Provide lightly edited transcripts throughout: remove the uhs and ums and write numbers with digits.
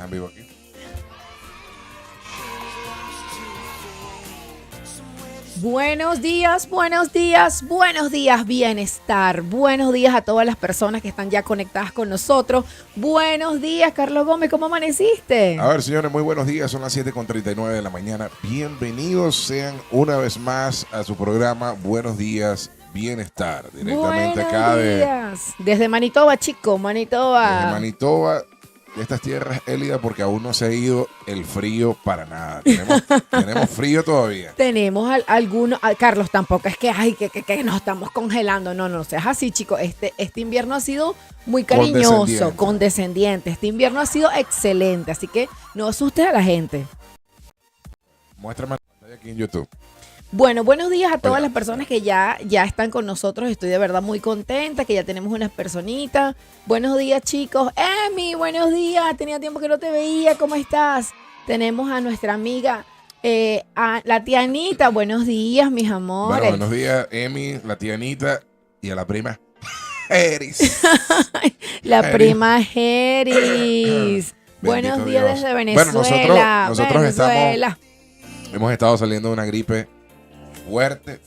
en vivo aquí. Buenos días, buenos días, buenos días, bienestar. Buenos días a todas las personas que están ya conectadas con nosotros. Buenos días, Carlos Gómez, ¿cómo amaneciste? A ver, señores, muy buenos días. Son las 7:39 de la mañana. Bienvenidos sean una vez más a su programa Buenos Días, Bienestar. Directamente Buenos acá días. Desde Manitoba, chico, Manitoba. desde Manitoba, de estas tierras élidas, porque aún no se ha ido el frío para nada. Tenemos frío todavía. Tenemos algunos, Carlos, tampoco es que, ay, que nos estamos congelando. No seas así, chico. Este invierno ha sido muy cariñoso, condescendiente. Este invierno ha sido excelente, así que no asustes a la gente. Muéstrame la pantalla aquí en YouTube. Bueno, buenos días a todas Oiga. las personas que ya están con nosotros. Estoy de verdad muy contenta que ya tenemos unas personitas. Buenos días, chicos. Emi, buenos días. Tenía tiempo que no te veía. ¿Cómo estás? Tenemos a nuestra amiga, a la tía Anita. Buenos días, mis amores. Bueno, buenos días, Emi, la tía Anita y a la prima Eris. La Eris. prima Jeris. Buenos días Dios. desde Bueno, Venezuela. nosotros Venezuela. hemos estado saliendo de una gripe fuerte.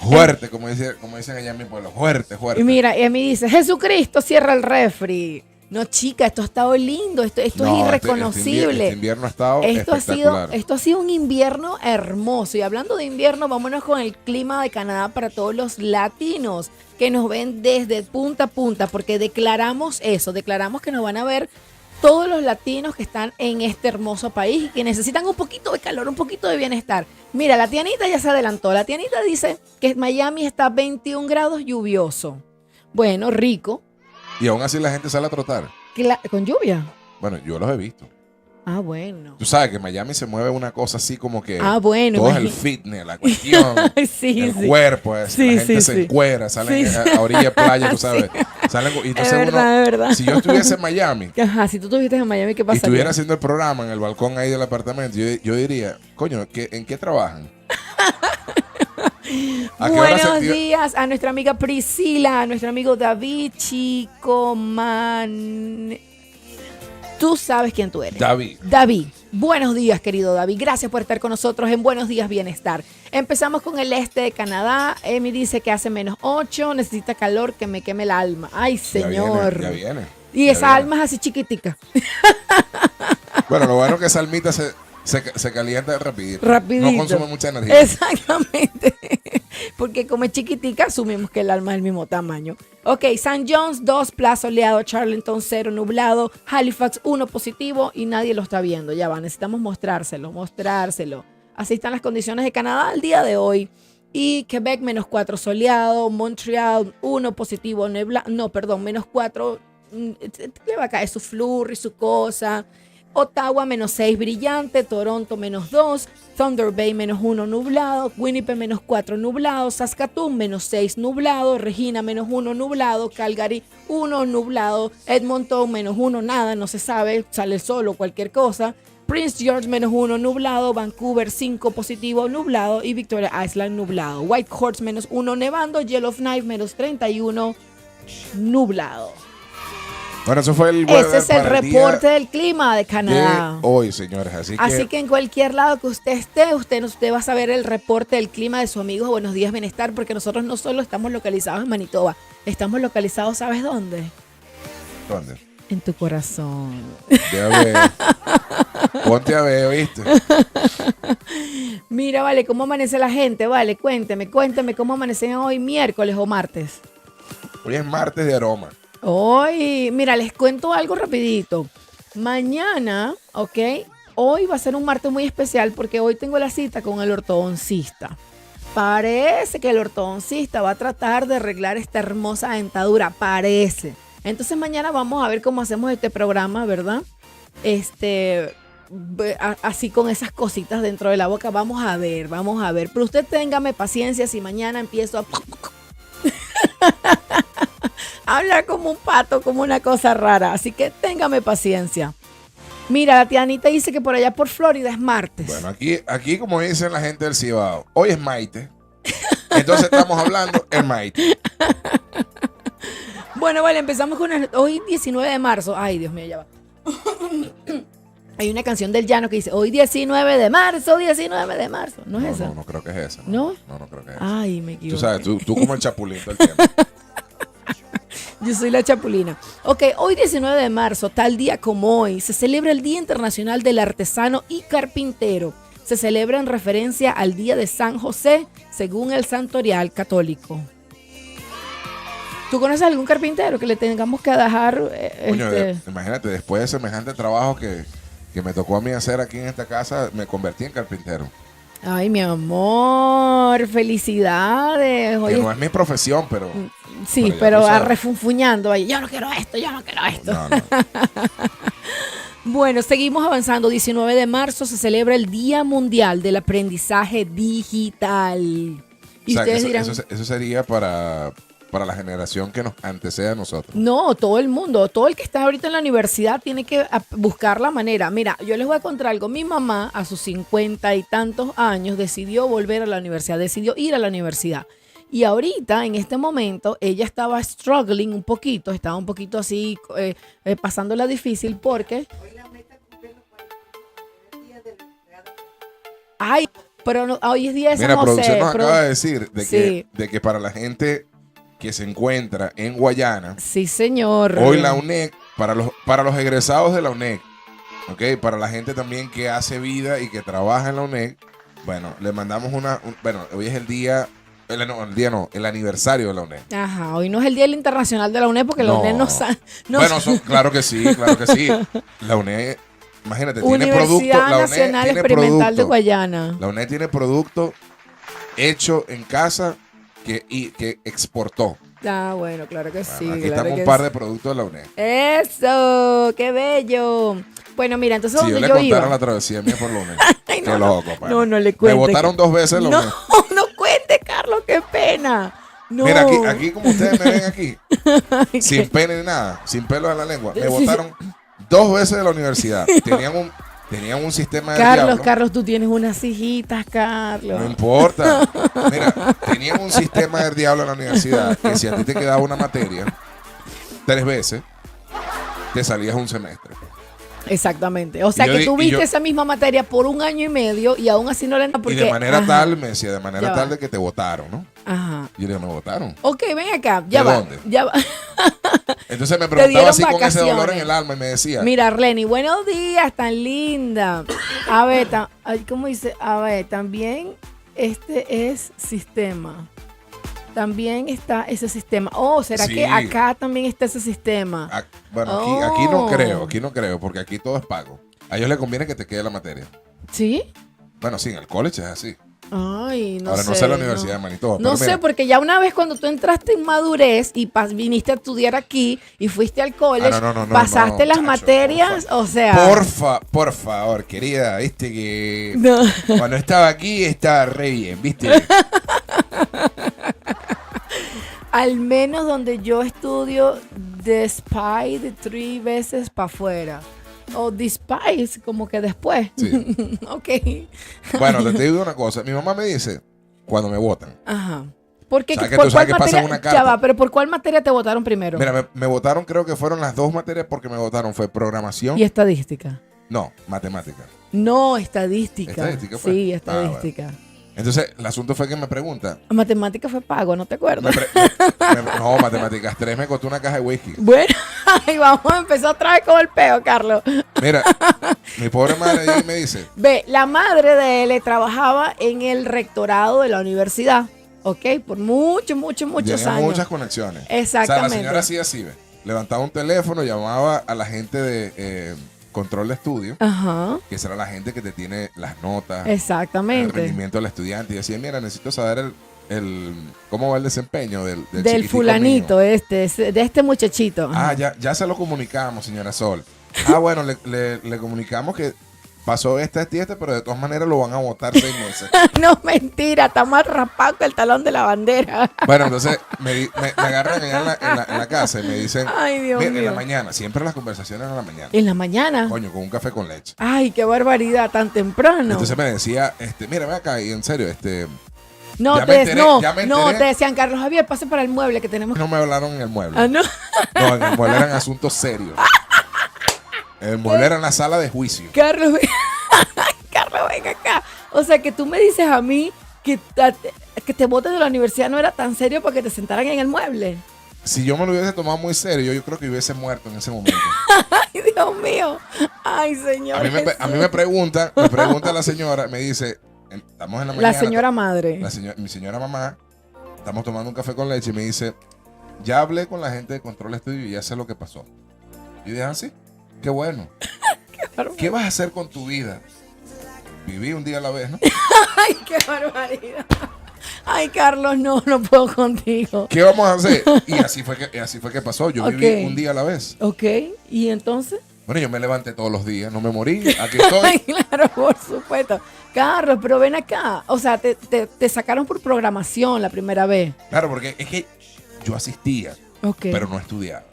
Fuerte, como dicen allá en mi pueblo. Fuerte. Y mira, y a mí dice, Jesucristo, cierra el refri. No, chica, esto ha estado lindo, esto es irreconocible. Este invierno ha estado Esto espectacular. ha sido un invierno hermoso. Y hablando de invierno, vámonos con el clima de Canadá para todos los latinos que nos ven desde punta a punta, porque declaramos que nos van a ver todos los latinos que están en este hermoso país y que necesitan un poquito de calor, un poquito de bienestar. Mira, la tía Anita ya se adelantó. La tía Anita dice que Miami está 21 grados lluvioso. Bueno, rico. Y aún así la gente sale a trotar. ¿Con lluvia? Bueno, yo los he visto. Ah, bueno. Tú sabes que en Miami se mueve una cosa así como que Bueno. todo es el fitness, la cuestión, Sí, el sí. cuerpo, la gente se sí. encuera, salen Sí, a orilla de playa, tú sabes. Salen, y entonces Es verdad. si yo estuviese en Miami Ajá, si tú estuviste en Miami, ¿qué y pasaría? estuviera haciendo el programa en el balcón ahí del apartamento, yo diría, coño, ¿en qué trabajan? ¿A qué hora Buenos se- días a nuestra amiga Priscila, a nuestro amigo David Chico Tú sabes quién tú eres. David. Buenos días, querido David. Gracias por estar con nosotros en Buenos Días Bienestar. Empezamos con el este de Canadá. Emi dice que hace -8, necesita calor que me queme el alma. Ay, señor. Ya viene. Y Ya esa viene. alma es así chiquitica. Bueno, lo bueno es que esa almita se calienta rapidito. Rapidito. No consume mucha energía. Exactamente. Porque como es chiquitica, asumimos que el alma es del mismo tamaño. Ok, St. John's 2, Plaza soleado, Charlottetown 0, nublado, Halifax 1 positivo y nadie lo está viendo. Ya va, necesitamos mostrárselo. Así están las condiciones de Canadá al día de hoy. Y Quebec -4 soleado, Montreal 1 positivo, -4. Le va a caer su flurry, su cosa. Ottawa -6 brillante, Toronto -2, Thunder Bay -1 nublado, Winnipeg -4 nublado, Saskatoon -6 nublado, Regina -1 nublado, Calgary 1 nublado, Edmonton -1 nada, no se sabe, sale el sol o cualquier cosa, Prince George -1 nublado, Vancouver 5 positivo nublado y Victoria Island nublado, Whitehorse -1 nevando, Yellowknife -31 nublado. Bueno, eso fue el Ese es el para reporte día del clima de Canadá. de hoy, señores. Así que en cualquier lado que usted esté, usted va a saber el reporte del clima de su amigo Buenos Días Bienestar, porque nosotros no solo estamos localizados en Manitoba, estamos localizados, ¿sabes dónde? ¿Dónde? En tu corazón. Ya ve. Ponte a ver, ¿oíste? Mira, vale, ¿cómo amanece la gente? Vale, cuénteme cómo amanecen hoy, miércoles o martes. Hoy es martes de aroma. Hoy, mira, les cuento algo rapidito. Mañana, ¿ok? Hoy va a ser un martes muy especial porque hoy tengo la cita con el ortodoncista. Parece que el ortodoncista va a tratar de arreglar esta hermosa dentadura, parece. Entonces mañana vamos a ver cómo hacemos este programa, ¿verdad? Así con esas cositas dentro de la boca, vamos a ver. Pero usted téngame paciencia si mañana empiezo a hablar como un pato, como una cosa rara. Así que téngame paciencia. Mira, la tía Anita dice que por allá por Florida es martes. Bueno, aquí como dicen la gente del Cibao, hoy es Maite. Entonces estamos hablando el Maite. Bueno, vale, empezamos con hoy 19 de marzo. Ay, Dios mío, ya va. Hay una canción del llano que dice, hoy 19 de marzo, 19 de marzo. ¿No es esa? No creo que es esa. ¿No? No creo que es esa. Ay, me equivoqué. Tú sabes, tú como el chapulín todo el tiempo. Yo soy la chapulina. Ok, hoy 19 de marzo, tal día como hoy, se celebra el Día Internacional del Artesano y Carpintero. Se celebra en referencia al Día de San José, según el santorial católico. ¿Tú conoces algún carpintero que le tengamos que dejar? Coño, imagínate, después de semejante trabajo que me tocó a mí hacer aquí en esta casa, me convertí en carpintero. Ay, mi amor, felicidades. Oye, que no es mi profesión, pero... Sí, pero refunfuñando ahí. Yo no quiero esto, yo no quiero esto. No. Bueno, seguimos avanzando. 19 de marzo se celebra el Día Mundial del Aprendizaje Digital. Y o sea, ustedes que dirán... eso sería para la generación que nos antecede a nosotros. No, todo el mundo, todo el que está ahorita en la universidad tiene que buscar la manera. Mira, yo les voy a contar algo. Mi mamá a sus 50 y tantos años decidió volver a la universidad, decidió ir a la universidad. Y ahorita, en este momento, ella estaba struggling un poquito, estaba un poquito así, pasándola difícil porque... Ay, pero no, hoy es día de San Mira, José. producción nos acaba de decir Sí. de que para la gente que se encuentra en Guayana, Sí, señor. hoy la UNEC, para los egresados de la UNEC, ¿ok? Para la gente también que hace vida y que trabaja en la UNEC, bueno, le mandamos bueno, hoy es el aniversario de la UNEC. Ajá, hoy no es el Día Internacional de la UNED porque la UNED no Bueno, claro que sí. La UNED, imagínate, tiene producto. Universidad La UNED Nacional tiene Experimental producto, de Guayana. La UNED tiene producto hecho en casa que exportó. Ah, bueno, claro que sí. Aquí claro estamos que un par sí. de productos de la UNED. Eso, qué bello. Bueno, mira, entonces Si yo donde le yo contara iba. la travesía mía por la UNED. Ay, Qué loco, pana. No le Me cuente. votaron 2 veces la No, UNED. no cuente, Carlos, qué pena. No. Mira, aquí como ustedes me ven aquí, Ay, sin qué- pena ni nada, sin pelos en la lengua, me Sí, votaron 2 veces de la universidad. Tenían un sistema de diablo. Carlos, tú tienes unas hijitas, Carlos. No importa. Mira, tenían un sistema del diablo en la universidad que si a ti te quedaba una materia 3 veces, te salías un semestre. Exactamente. O sea Y yo que di- tú y viste yo- esa misma materia por 1 año y medio y aún así no le... Y de manera ajá, tal, me decía, de manera Ya tal va. de que te votaron, ¿no? Ajá. Y yo le digo, me votaron. Ok, ven acá. Ya ¿De va. dónde? Ya va. Entonces me Te preguntaba dieron así con ese dolor en vacaciones. el alma y me decía, Mira, Arleni, buenos días, tan linda. A ver, ¿cómo dice? A ver, también este es sistema. También está ese sistema. Oh, ¿será Sí. que acá también está ese sistema? bueno, Oh. aquí no creo, porque aquí todo es pago. A ellos les conviene que te quede la materia. ¿Sí? Bueno, sí, en el college es así. Ay, no Ahora sé. no sé la universidad de Manitoba. No pero sé, mira, porque ya una vez cuando tú entraste en madurez y viniste a estudiar aquí y fuiste al college, no, pasaste las chacho, materias, o sea... por favor, querida, viste que No. cuando estaba aquí estaba re bien, viste. Al menos donde yo estudio, despite 3 veces para afuera. O despite, como que después. Sí. Ok. Bueno, te digo una cosa. Mi mamá me dice, cuando me votan. Ajá. Porque, O sea, que ¿por tú sabes cuál que pasan materia? una carta. Ya va, pero ¿por cuál materia te votaron primero? Mira, me votaron, creo que fueron las 2 materias porque me votaron. Fue programación. Y estadística. No, matemática. No, estadística. ¿Estadística fue? Sí, Ah, estadística. Entonces, el asunto fue que me pregunta. Matemática fue pago, ¿no te acuerdas? No, matemáticas 3 me costó una caja de whisky. Bueno, ay, vamos a empezar otra vez con el peo, Carlos. Mira, mi pobre madre llega y me dice, Ve, la madre de él trabajaba en el rectorado de la universidad, ¿ok? Por muchos tenía años. muchas conexiones. Exactamente. O sea, la señora hacía así, ve. Levantaba un teléfono, llamaba a la gente de control de estudio, Ajá, que será la gente que te tiene las notas, el exactamente. rendimiento del estudiante. Y decía, mira, necesito saber cómo va el desempeño del Del chiquitico fulanito mío. de este muchachito. Ah, ya se lo comunicamos, señora Sol. Bueno, le comunicamos que pasó este, pero de todas maneras lo van a votar 6 meses. No, mentira, está más raspado que el talón de la bandera. Bueno, entonces me agarran allá en la casa y me dicen, Ay, Dios mira, en la mío. mañana, siempre las conversaciones en la mañana. En la mañana. Coño, con un café con leche. Ay, qué barbaridad, tan temprano. Entonces me decía, mira, ven acá, y en serio, No, ya me enteré- te decían, Carlos Javier, pase para el mueble que tenemos. no me hablaron en el mueble. Ah, no. No, en el mueble eran asuntos serios. El mueble era en la sala de juicio. Carlos, Carlos, ven acá. O sea, que tú me dices a mí que te botes de la universidad no era tan serio porque te sentaran en el mueble. Si yo me lo hubiese tomado muy serio, yo creo que hubiese muerto en ese momento. Ay, Dios mío. Ay, señor. A mí me pregunta la señora, me dice, estamos en la mañana. La señora madre. Mi señora mamá, estamos tomando un café con leche y me dice, ya hablé con la gente de Control Estudio y ya sé lo que pasó. Y dije, sí, qué bueno. ¿Qué vas a hacer con tu vida? Viví un día a la vez, ¿no? Ay, qué barbaridad. Ay, Carlos, no puedo contigo. ¿Qué vamos a hacer? Y así fue que pasó. Yo viví un día a la vez. Ok, ¿y entonces? Bueno, yo me levanté todos los días, no me morí, aquí estoy. Ay, claro, por supuesto. Carlos, pero ven acá. O sea, te sacaron por programación la primera vez. Claro, porque es que yo asistía, pero no estudiaba.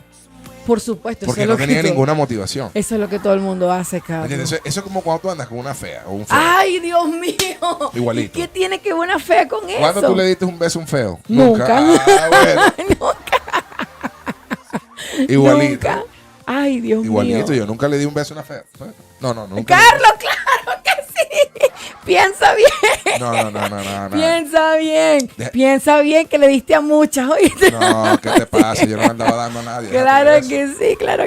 Por supuesto. Porque no tenía ninguna motivación. Eso es lo que todo el mundo hace, Carlos. Eso es como cuando tú andas con una fea o un feo. ¡Ay, Dios mío! Igualito. ¿Qué tiene que ver una fea con eso? ¿Cuándo tú le diste un beso a un feo? Nunca. Ah, bueno. Nunca. Igualito. Nunca. Ay, Dios mío. Igualito, yo nunca le di un beso a una fea. No, nunca. Carlos, claro que sí. Piensa bien. No. Piensa bien. Piensa bien que le diste a muchas, ¿oíste? No, ¿qué te pasa? Yo no le andaba dando a nadie. Claro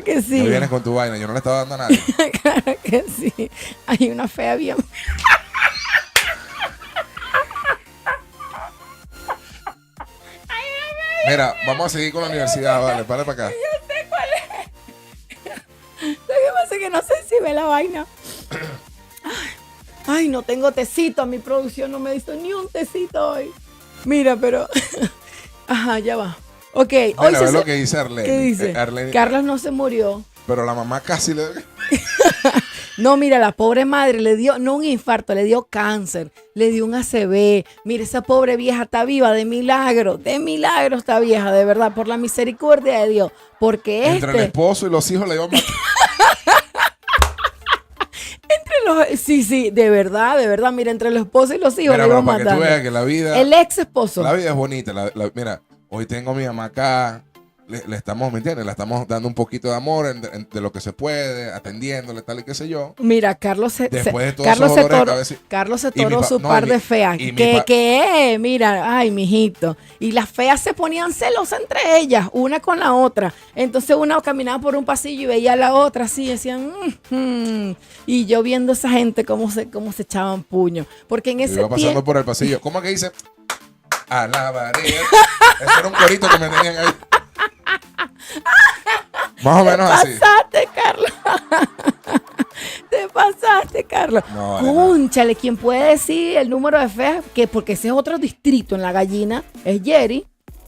que sí. No vienes con tu vaina, yo no le estaba dando a nadie. Claro que sí. Hay una fea bien. Mira, vamos a seguir con la universidad, vale, para acá. Yo sé cuál es. Lo que pasa es que no sé si ve la vaina. Ay, no tengo tecito. Mi producción no me hizo ni un tecito hoy. Mira, pero... Ajá, ya va. Ok. Hoy a ver lo que dice Arlene. ¿Qué dice? Arlene, Carlos no se murió. Pero la mamá casi le... No, mira, la pobre madre le dio, no un infarto, le dio cáncer, le dio un ACV. Mira, esa pobre vieja está viva de milagro está vieja, de verdad, por la misericordia de Dios. Porque entre el esposo y los hijos le iban a matar. Sí, de verdad, mira, entre los esposos y los hijos mira, le iban para matando. que tú veas que la vida... El ex esposo. La vida es bonita. Mira, hoy tengo a mi mamá acá. Le estamos, ¿me entiendes? Le estamos dando un poquito de amor de lo que se puede, atendiéndole, tal y qué sé yo. Mira, Carlos se toró su par de feas. ¿Qué? Mira, ay, mijito. Y las feas se ponían celosas entre ellas, una con la otra. Entonces una caminaba por un pasillo y veía a la otra así, decían, y yo viendo a esa gente cómo se echaban puño. Porque en ese iba pasando por el pasillo. ¿Cómo es que dice? Alabaré. Eso era un corito que me tenían ahí. Más o menos así. Te pasaste, Carlos. No, Cónchale, ¿quién puede decir el número de feas? Que porque ese es otro distrito en La Gallina, es Jerry.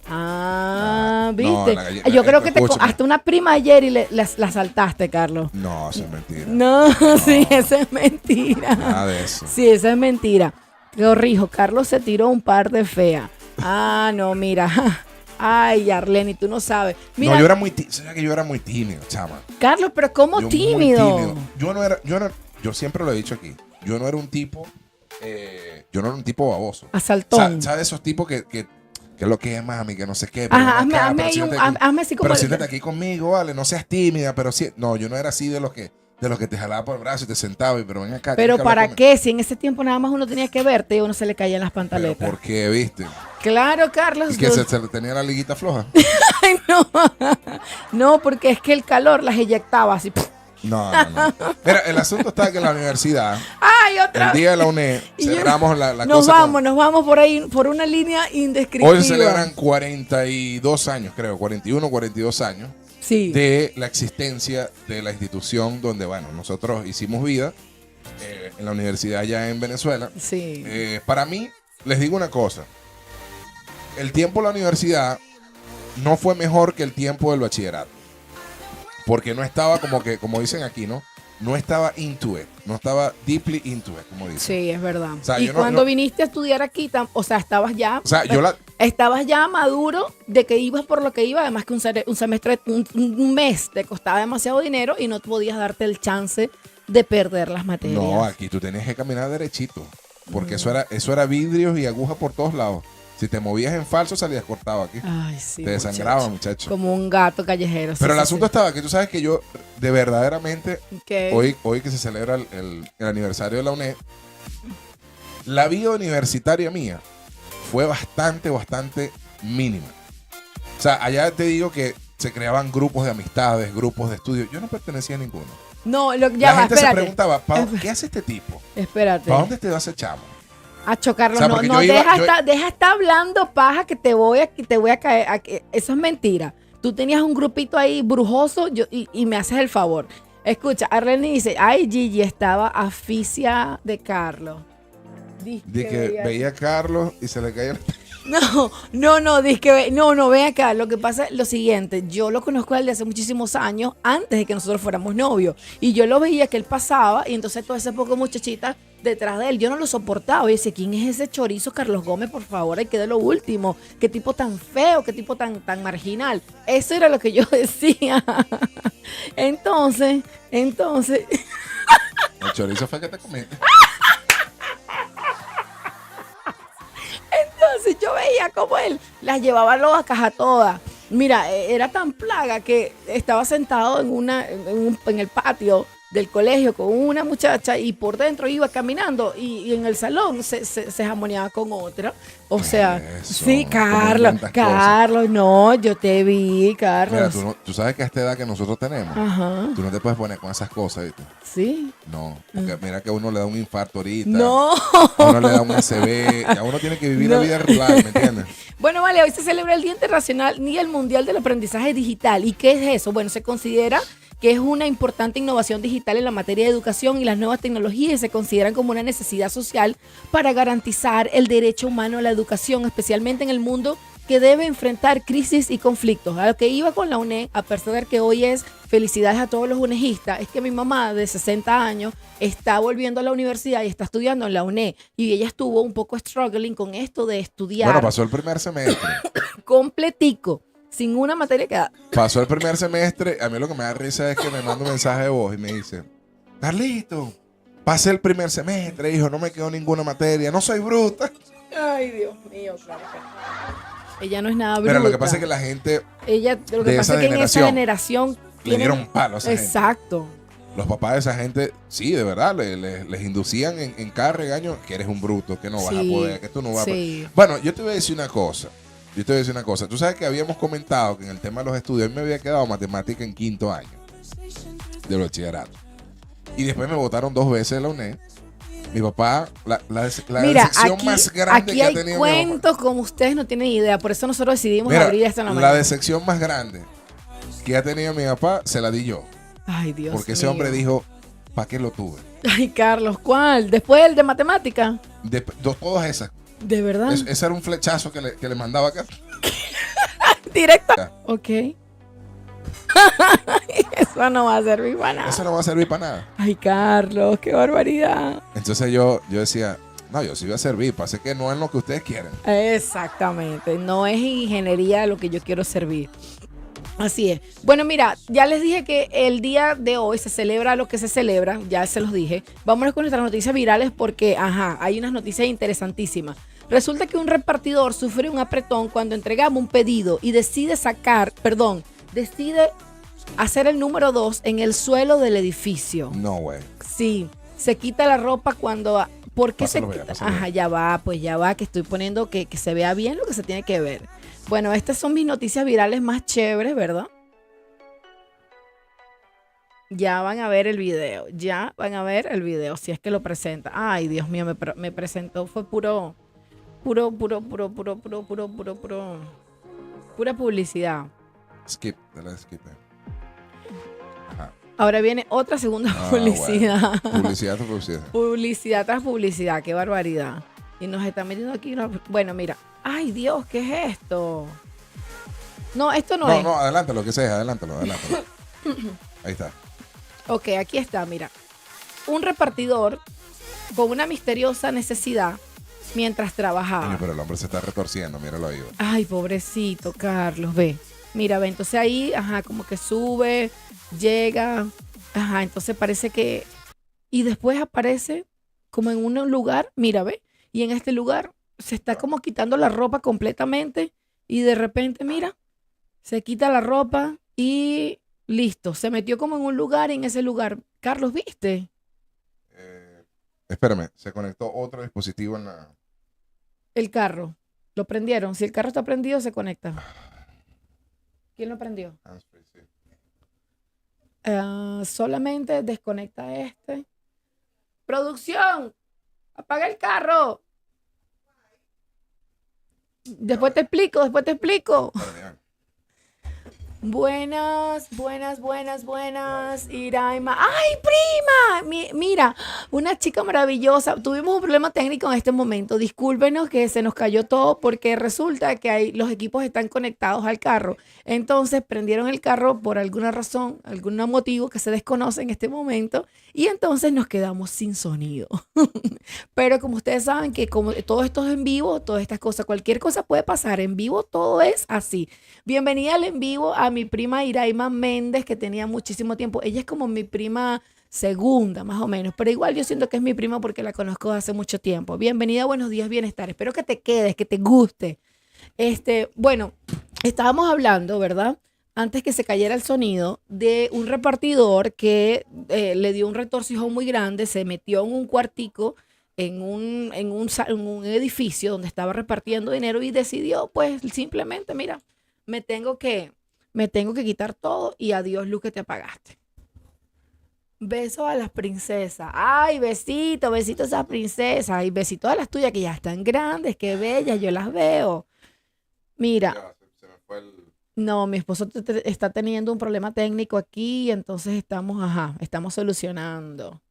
Ah, ¿viste? No, yo creo que hasta una prima de Jerry la saltaste, Carlos. No, eso es mentira. No, sí, eso es mentira. Nada de eso. Sí, eso es mentira. Corrijo, Carlos se tiró un par de feas. Ah, no, mira. Ay, Arlene, tú no sabes. Mira, no, yo era muy tímido, chama. Carlos, pero ¿cómo tímido? Yo siempre lo he dicho aquí. Yo no era un tipo baboso. Asaltón. ¿Sabes esos tipos que lo que es, mami, que no sé qué? Ajá, hazme así como... Pero siéntate aquí conmigo, vale, no seas tímida, pero sí. No, yo no era así de los que te jalaba por el brazo y te sentaba, pero ven acá. Pero ¿para qué? Si en ese tiempo nada más uno tenía que verte y uno se le caían las pantaletas. ¿Pero por qué, viste? Claro, Carlos. ¿Y que se le tenía la liguita floja? Ay, no. No, porque es que el calor las eyectaba así. No. Mira, el asunto está que en la universidad, el día de la UNED, cerramos la cosa. Nos vamos por ahí, por una línea indescriptible. Hoy se celebran 42 años, creo, 41, 42 años. Sí. De la existencia de la institución donde, bueno, nosotros hicimos vida en la universidad allá en Venezuela. Sí. Para mí, les digo una cosa. El tiempo de la universidad no fue mejor que el tiempo del bachillerato. Porque no estaba como dicen aquí, ¿no? No estaba into it. No estaba deeply into it, como dicen. Sí, es verdad. O sea, y cuando viniste a estudiar aquí, estabas ya... Estabas ya maduro de que ibas por lo que ibas. Además que un semestre, un mes te costaba demasiado dinero y no podías darte el chance de perder las materias. No, aquí tú tenías que caminar derechito. Porque eso era vidrios y agujas por todos lados. Si te movías en falso, salías cortado aquí. Ay, sí. Te desangraba, muchacho. Como un gato callejero. Pero sí, el asunto estaba que tú sabes que yo, de verdaderamente, ¿Qué? hoy que se celebra el aniversario de la UNED, la vida universitaria mía fue bastante mínima. O sea, allá te digo que se creaban grupos de amistades, grupos de estudio. Yo no pertenecía a ninguno. No, La gente se preguntaba, ¿qué hace este tipo? Espérate. ¿Para dónde te va ese chamo? A chocarlo. O sea, No, porque no, yo iba- deja estar hablando paja que te voy a caer. Eso es mentira. Tú tenías un grupito ahí brujoso y me haces el favor. Escucha, Arlene dice, ay, Gigi estaba aficia de Carlos. De que veía a Carlos y se le caía el... No, ven acá. Lo que pasa es lo siguiente. Yo lo conozco a él de hace muchísimos años, antes de que nosotros fuéramos novios. Y yo lo veía que él pasaba, y entonces toda esa poco muchachita detrás de él. Yo no lo soportaba. Y decía, ¿quién es ese chorizo Carlos Gómez? Por favor, hay que de lo último. Qué tipo tan feo, qué tipo tan marginal. Eso era lo que yo decía. Entonces. El chorizo fue que te comiste. Entonces yo veía como él las llevaba locas a todas. Mira, era tan plaga que estaba sentado en el patio del colegio con una muchacha y por dentro iba caminando y en el salón se jamoneaba con otra. O sea, Eso, sí, Carlos, no, yo te vi, Carlos. Mira, tú sabes que a esta edad que nosotros tenemos, Ajá, tú no te puedes poner con esas cosas, ¿viste? sí. No, porque mira que a uno le da un infarto ahorita. No. A uno le da un ACV. Y a uno tiene que vivir la vida rural, ¿me entiendes? Bueno, vale, hoy se celebra el Día Internacional ni el Mundial del Aprendizaje Digital. ¿Y qué es eso? Bueno, se considera que es una importante innovación digital en la materia de educación y las nuevas tecnologías se consideran como una necesidad social para garantizar el derecho humano a la educación, especialmente en el mundo que debe enfrentar crisis y conflictos. A lo que iba con la UNED, a pesar de que hoy es felicidades a todos los unejistas, es que mi mamá de 60 años está volviendo a la universidad y está estudiando en la UNED y ella estuvo un poco struggling con esto de estudiar. Bueno, pasó el primer semestre. Completico, sin una materia que da. Pasó el primer semestre. A mí lo que me da risa es que me manda un mensaje de voz y me dice, Carlito, pasé el primer semestre, hijo, no me quedó ninguna materia, no soy bruta. Ay, Dios mío, claro que no. Ella no es nada bruta. Pero lo que pasa es que la gente Lo que de pasa esa es que en esa generación generación le dieron palo a esa gente. Exacto. Los papás de esa gente, sí, de verdad, les inducían en cada regaño que eres un bruto, que no vas a Sí, poder, que tú no vas a sí. poder. Bueno, yo te voy a decir una cosa. Tú sabes que habíamos comentado que en el tema de los estudios, a mí me había quedado matemática en quinto año de bachillerato. Y después me votaron 2 veces de la UNED. Mi papá, la Mira, decepción aquí, más grande aquí que ha hay tenido mi papá. cuentos como ustedes no tienen idea. Por eso nosotros decidimos Mira, abrir esta en la la mañana. decepción más grande que ha tenido mi papá se la di yo. Ay, Dios Porque ese mío. hombre dijo, ¿para qué lo tuve? Ay, Carlos, ¿cuál? ¿Después el de matemática? Todas esas. ¿De verdad? Ese era un flechazo que le mandaba acá. Directa. Ok. Eso no va a servir para nada. Eso no va a servir para nada. Ay, Carlos, qué barbaridad. Entonces yo decía, no, yo sí voy a servir. Pasa que no es lo que ustedes quieren. Exactamente. No es ingeniería lo que yo quiero servir. Así es. Bueno, mira, ya les dije que el día de hoy se celebra lo que se celebra, ya se los dije. Vámonos con nuestras noticias virales porque, hay unas noticias interesantísimas. Resulta que un repartidor sufre un apretón cuando entregamos un pedido y decide hacer el número 2 en el suelo del edificio. No, güey. Sí, se quita la ropa cuando... ¿Por qué Pásalo se bien, quita? pásalo bien. Ya va, que estoy poniendo que se vea bien lo que se tiene que ver. Bueno, estas son mis noticias virales más chéveres, ¿verdad? Ya van a ver el video, si es que lo presenta. Ay, Dios mío, me presentó, fue pura publicidad. Skip, dale skip. Ajá. Ahora viene otra segunda publicidad. Bueno. Publicidad tras publicidad. Publicidad tras publicidad, qué barbaridad. Y nos está metiendo aquí Bueno, mira. Ay, Dios, ¿qué es esto? No, esto no es. No, adelántalo, que sea, adelántalo. Ahí está. Ok, aquí está, mira. Un repartidor con una misteriosa necesidad mientras trabajaba. Coño, pero el hombre se está retorciendo, míralo ahí. Güey. Ay, pobrecito, Carlos, ve. Mira, ve, entonces ahí, como que sube, llega, entonces parece que... Y después aparece como en un lugar, mira, ve, y en este lugar se está como quitando la ropa completamente y de repente, mira, se quita la ropa y listo. Se metió como en un lugar y en ese lugar, Carlos, ¿viste? Espérame, se conectó otro dispositivo en la... El carro. Lo prendieron. Si el carro está prendido, se conecta. ¿Quién lo prendió? Handsfree, sí. Solamente desconecta este. Producción, apaga el carro. Después te explico, después te explico. Espérame, Buenas, buenas, buenas, buenas, Iraima. ¡Ay, prima! Mira, una chica maravillosa. Tuvimos un problema técnico en este momento. Discúlpenos que se nos cayó todo porque resulta que los equipos están conectados al carro. Entonces prendieron el carro por alguna razón, algún motivo que se desconoce en este momento y entonces nos quedamos sin sonido. Pero como ustedes saben que como todo esto es en vivo, todas estas cosas, cualquier cosa puede pasar. En vivo todo es así. Bienvenida al en vivo a mi prima Iraima Méndez, que tenía muchísimo tiempo. Ella es como mi prima segunda, más o menos, pero igual yo siento que es mi prima porque la conozco hace mucho tiempo. Bienvenida, buenos días, bienestar. Espero que te quedes, que te guste. Bueno, estábamos hablando, ¿verdad? Antes que se cayera el sonido, de un repartidor que le dio un retorcijón muy grande, se metió en un cuartico en un edificio donde estaba repartiendo dinero y decidió, pues, simplemente, mira, me tengo que quitar todo y adiós, luz que te apagaste. Besos a las princesas. Ay, besito, besito a esas princesas. Y besitos a las tuyas que ya están grandes, qué bellas, yo las veo. Mira, Ya, se me fue el... no, mi esposo está teniendo un problema técnico aquí y entonces estamos solucionando.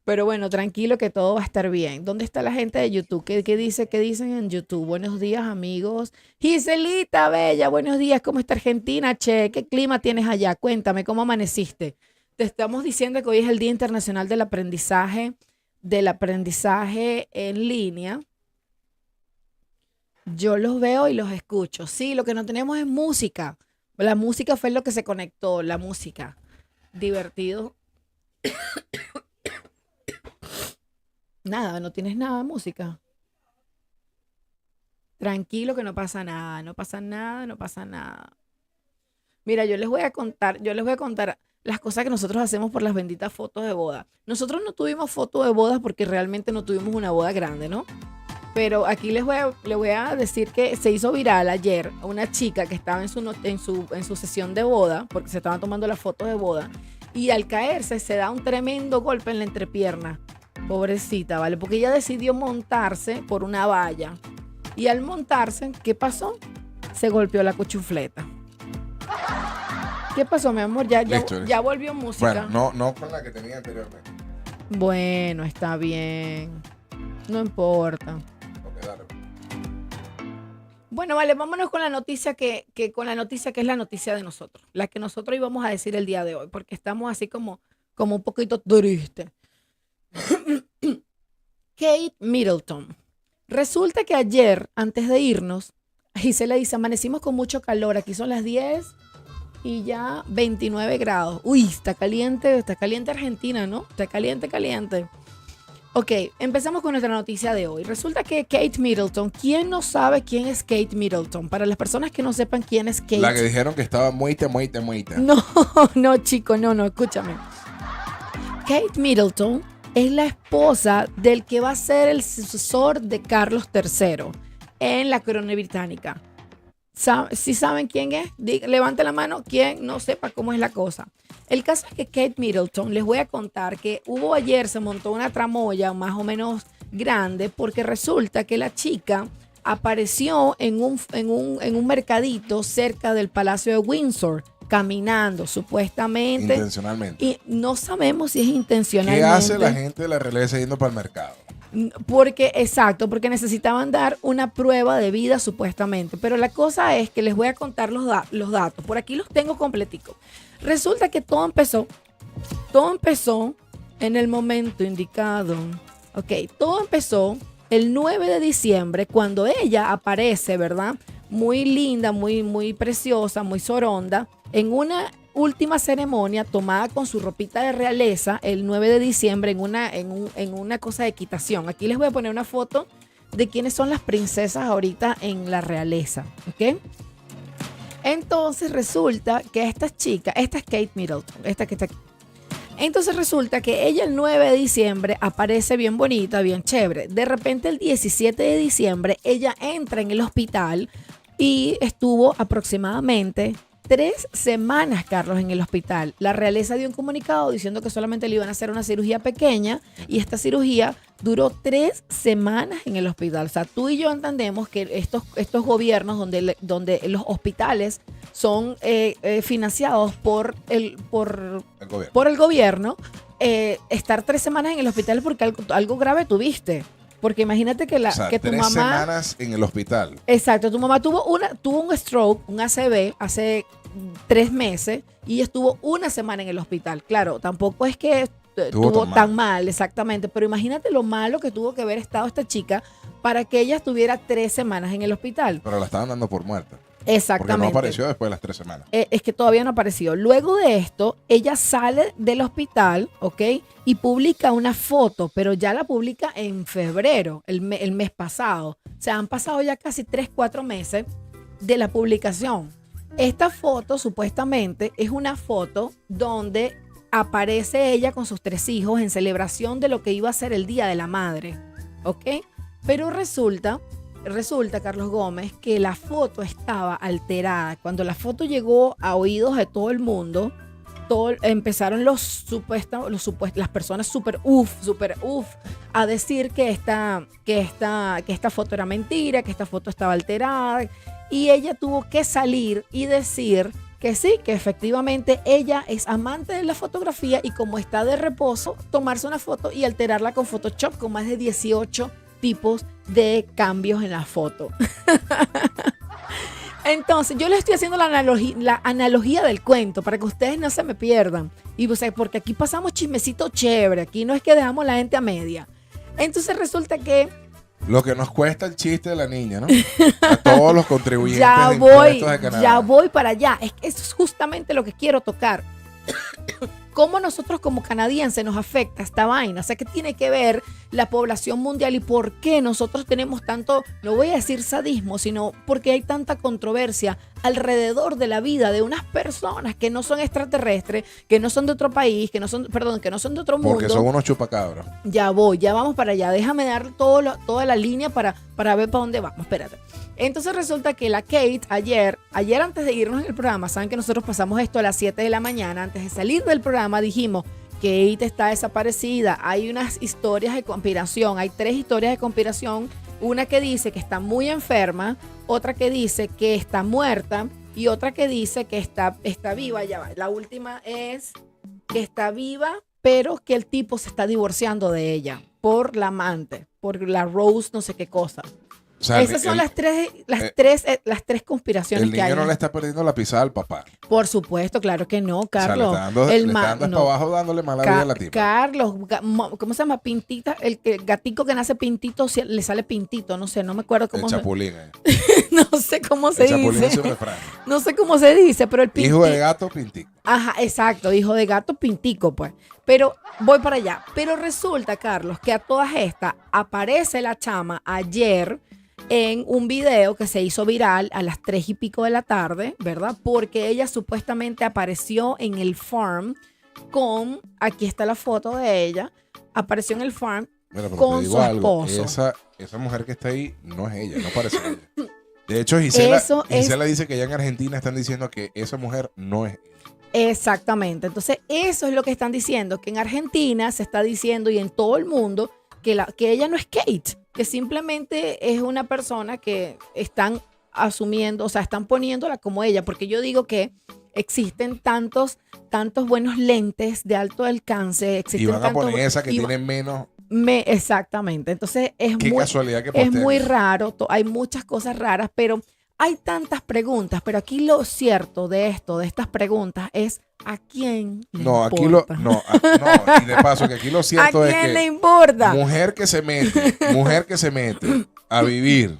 Pero bueno, tranquilo que todo va a estar bien. ¿Dónde está la gente de YouTube? ¿Qué dice? ¿Qué dicen en YouTube? Buenos días, amigos. Giselita Bella, buenos días. ¿Cómo está Argentina, che? ¿Qué clima tienes allá? Cuéntame, ¿cómo amaneciste? Te estamos diciendo que hoy es el Día Internacional del aprendizaje en línea. Yo los veo y los escucho. Sí, lo que no tenemos es música. La música fue lo que se conectó, la música. Divertido. Nada, no tienes nada de música. Tranquilo que no pasa nada, no pasa nada, no pasa nada. Mira, yo les voy a contar las cosas que nosotros hacemos por las benditas fotos de boda. Nosotros no tuvimos fotos de bodas porque realmente no tuvimos una boda grande, ¿no? Pero aquí les voy a decir que se hizo viral ayer una chica que estaba en su sesión de boda, porque se estaban tomando las fotos de boda, y al caerse se da un tremendo golpe en la entrepierna. Pobrecita, ¿vale? Porque ella decidió montarse por una valla. Y al montarse, ¿qué pasó? Se golpeó la cuchufleta. ¿Qué pasó, mi amor? Ya volvió música. Bueno, no con la que tenía anteriormente. Bueno, está bien. No importa. Ok, dale. Bueno, vale, vámonos con la noticia que es la noticia de nosotros. La que nosotros íbamos a decir el día de hoy, porque estamos así como un poquito tristes. Kate Middleton. Resulta que ayer, antes de irnos, Gisela dice, amanecimos con mucho calor. Aquí son las 10 y ya 29 grados. Uy, está caliente Argentina, ¿no? Está caliente. Ok, empezamos con nuestra noticia de hoy. Resulta que Kate Middleton, ¿quién no sabe quién es Kate Middleton? Para las personas que no sepan quién es Kate. La que dijeron que estaba muita. No, chico, no, escúchame. Kate Middleton es la esposa del que va a ser el sucesor de Carlos III en la corona británica. ¿Sí saben quién es? Levante la mano quien no sepa cómo es la cosa. El caso es que Kate Middleton, les voy a contar que ayer se montó una tramoya más o menos grande porque resulta que la chica apareció en un mercadito cerca del Palacio de Windsor, caminando supuestamente. Intencionalmente. Y no sabemos si es intencionalmente. ¿Qué hace la gente de la realeza yendo para el mercado? Porque necesitaban dar una prueba de vida supuestamente. Pero la cosa es que les voy a contar los datos. Por aquí los tengo completicos. Resulta que todo empezó en el momento indicado. Ok, todo empezó el 9 de diciembre cuando ella aparece, ¿verdad? Muy linda, muy, muy preciosa, muy soronda, en una última ceremonia tomada con su ropita de realeza el 9 de diciembre en una cosa de equitación. Aquí les voy a poner una foto de quiénes son las princesas ahorita en la realeza, ¿ok? Entonces resulta que esta chica, esta es Kate Middleton, esta que está aquí. Entonces resulta que ella el 9 de diciembre aparece bien bonita, bien chévere. De repente el 17 de diciembre ella entra en el hospital y estuvo aproximadamente 3 semanas, Carlos, en el hospital. La realeza dio un comunicado diciendo que solamente le iban a hacer una cirugía pequeña y esta cirugía duró 3 semanas en el hospital. O sea, tú y yo entendemos que estos gobiernos donde los hospitales son financiados por el gobierno, estar 3 semanas en el hospital porque algo grave tuviste. Porque imagínate que, que tu 3 mamá... semanas en el hospital. Exacto, tu mamá tuvo un stroke, un ACV, hace 3 meses y estuvo 1 semana en el hospital. Claro, tampoco es que estuvo tan mal, exactamente, pero imagínate lo malo que tuvo que haber estado esta chica para que ella estuviera 3 semanas en el hospital. Pero la estaban dando por muerta. Exactamente. Porque no apareció después de las 3 semanas. Es que todavía no apareció. Luego de esto, ella sale del hospital, ¿ok? Y publica una foto, pero ya la publica en febrero, el mes pasado. O sea, han pasado ya casi 3, 4 meses de la publicación. Esta foto, supuestamente, es una foto donde aparece ella con sus 3 hijos en celebración de lo que iba a ser el Día de la Madre, ¿ok? Pero resulta, Carlos Gómez, que la foto estaba alterada. Cuando la foto llegó a oídos de todo el mundo, empezaron las personas super a decir que esta foto era mentira, que esta foto estaba alterada. Y ella tuvo que salir y decir que sí, que efectivamente ella es amante de la fotografía y como está de reposo, tomarse una foto y alterarla con Photoshop con más de 18 tipos de cambios en la foto. Entonces, yo les estoy haciendo la analogía del cuento para que ustedes no se me pierdan. Y pues, porque aquí pasamos chismecito chévere, aquí no es que dejamos la gente a media. Entonces resulta que... Lo que nos cuesta el chiste de la niña, ¿no? A todos los contribuyentes de impuestos de Canadá. Ya voy para allá. Eso es justamente lo que quiero tocar. ¿Cómo nosotros como canadienses nos afecta esta vaina? O sea, ¿qué tiene que ver la población mundial y por qué nosotros tenemos tanto, no voy a decir sadismo, sino porque hay tanta controversia alrededor de la vida de unas personas que no son extraterrestres, que no son de otro país, que no son de otro mundo? Porque son unos chupacabros. Ya vamos para allá. Déjame dar toda la línea para ver para dónde vamos. Espérate. Entonces resulta que la Kate ayer antes de irnos en el programa, saben que nosotros pasamos esto a las 7 de la mañana, antes de salir del programa dijimos, Kate está desaparecida, hay unas historias de conspiración, hay 3 historias de conspiración, una que dice que está muy enferma, otra que dice que está muerta y otra que dice que está viva, ya va. La última es que está viva, pero que el tipo se está divorciando de ella por la amante, por la Rose no sé qué cosa. O sea, esas son las tres conspiraciones que hay. El niño no le está perdiendo la pisada al papá. Por supuesto, claro que no, Carlos. O sea, le está dando para abajo dándole mala vida a la tipa. Carlos, ¿cómo se llama? Pintita, el gatico que nace pintito, le sale pintito, no sé, no me acuerdo cómo. El chapulín. No sé cómo se dice. Chapulín es su refrán. No sé cómo se dice, pero el pintico. Hijo de gato, pintico. Ajá, exacto, hijo de gato, pintico, pues. Pero voy para allá. Pero resulta, Carlos, que a todas estas aparece la chama ayer en un video que se hizo viral a las 3 y pico de la tarde, ¿verdad? Porque ella supuestamente apareció en el farm aquí está la foto de ella, apareció en el farm con su esposo. Esa mujer que está ahí no es ella, no parece ella. De hecho, Gisela dice que allá en Argentina están diciendo que esa mujer no es ella. Exactamente. Entonces, eso es lo que están diciendo, que en Argentina se está diciendo y en todo el mundo que ella no es Kate, que simplemente es una persona que están asumiendo, o sea, están poniéndola como ella, porque yo digo que existen tantos buenos lentes de alto alcance. Y van a poner esa que tiene menos. Exactamente. Entonces, Qué casualidad que es muy raro, hay muchas cosas raras, pero hay tantas preguntas, pero aquí lo cierto de estas preguntas es ¿a quién le importa? Y de paso que aquí lo cierto es que ¿a quién le importa? Mujer que se mete a vivir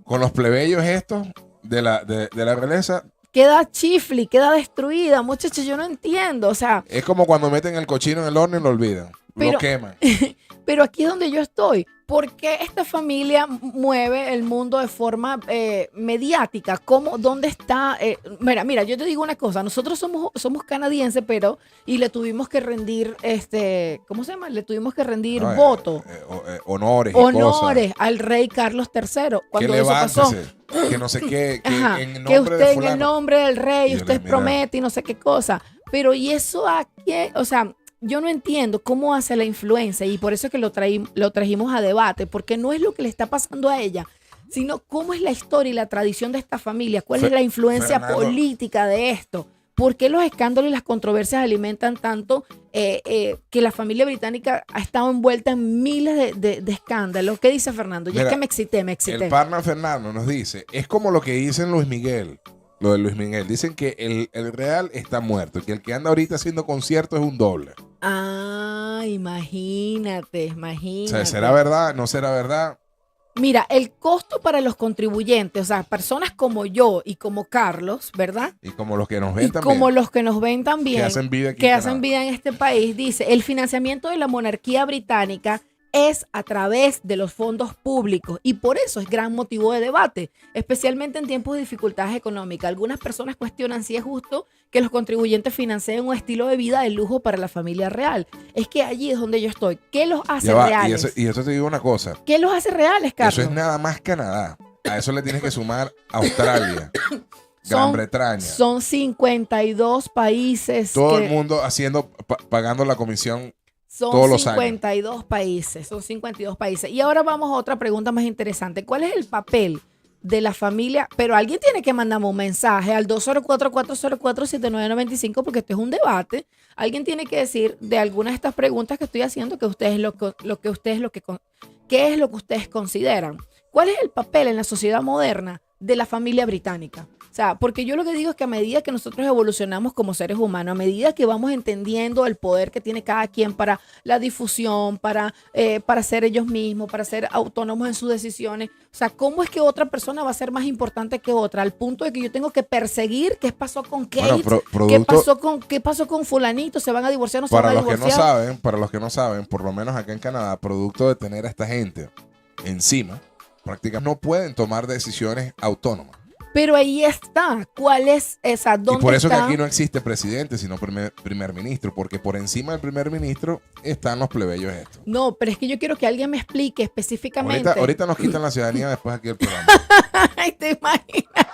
con los plebeyos estos de la realeza, queda chifli, queda destruida. Muchachos, yo no entiendo. O sea, Es como cuando meten el cochino en el horno y lo olvidan. Pero- Lo queman. pero aquí es donde yo estoy. ¿Por qué esta familia mueve el mundo de forma mediática? ¿Dónde está? Mira, yo te digo una cosa. Nosotros somos canadienses, y le tuvimos que rendir, ¿cómo se llama? Le tuvimos que rendir No, voto. Honores y cosas. Honores al rey Carlos III. Que Cuando eso pasó. levántese, que no sé qué, que Ajá, en que nombre de usted en el fulano. nombre del rey, Y yo usted mira. promete y no sé qué cosa. Pero ¿y eso a qué? O sea, yo no entiendo cómo hace la influencia y por eso es que lo trajimos a debate, porque no es lo que le está pasando a ella, sino cómo es la historia y la tradición de esta familia, cuál es la influencia política de esto. ¿Por qué los escándalos y las controversias alimentan tanto que la familia británica ha estado envuelta en miles de escándalos? ¿Qué dice Fernando? Ya Mira, es que me excité. El partner Fernando nos dice, es como lo que dicen Luis Miguel, lo de Luis Miguel. Dicen que el real está muerto y que el que anda ahorita haciendo conciertos es un doble. Ah, imagínate. O sea, ¿será verdad? ¿No será verdad? Mira, el costo para los contribuyentes, o sea, personas como yo y como Carlos, ¿verdad? Y como los que nos ven Y también. como los que nos ven también, Que hacen vida aquí que en hacen Canadá. vida en este país, dice, el financiamiento de la monarquía británica es a través de los fondos públicos y por eso es gran motivo de debate, especialmente en tiempos de dificultades económicas. Algunas personas cuestionan si es justo que los contribuyentes financien un estilo de vida de lujo para la familia real. Es que allí es donde yo estoy. ¿Qué los hace Ya va, reales? y eso te digo una cosa. ¿Qué los hace reales, Carlos? Eso es nada más Canadá. A eso le tienes que sumar Australia, Gran Son- Bretaña. Son 52 países. Todo que- el mundo haciendo, pagando la comisión. Son todos los años. 52 países, son 52 países. Y ahora vamos a otra pregunta más interesante. ¿Cuál es el papel de la familia? Pero alguien tiene que mandarme un mensaje al 204-404-7995 porque esto es un debate. Alguien tiene que decir de algunas de estas preguntas que estoy haciendo que ustedes qué es lo que ustedes consideran. ¿Cuál es el papel en la sociedad moderna de la familia británica? O sea, porque yo lo que digo es que a medida que nosotros evolucionamos como seres humanos, a medida que vamos entendiendo el poder que tiene cada quien para la difusión, para ser ellos mismos, para ser autónomos en sus decisiones, o sea, ¿cómo es que otra persona va a ser más importante que otra? Al punto de que yo tengo que perseguir qué pasó con Kate, Bueno, qué pasó con fulanito, se van a divorciar, no se para van a los que divorciar. para los que no saben, por lo menos acá en Canadá, producto de tener a esta gente encima, prácticamente no pueden tomar decisiones autónomas. Pero ahí está, ¿cuál es esa? ¿Dónde Y por eso está? que aquí no existe presidente, sino primer ministro, porque por encima del primer ministro están los plebeyos estos. No, pero es que yo quiero que alguien me explique específicamente. Ahorita nos quitan la ciudadanía después aquí del programa. Ay, te imaginas.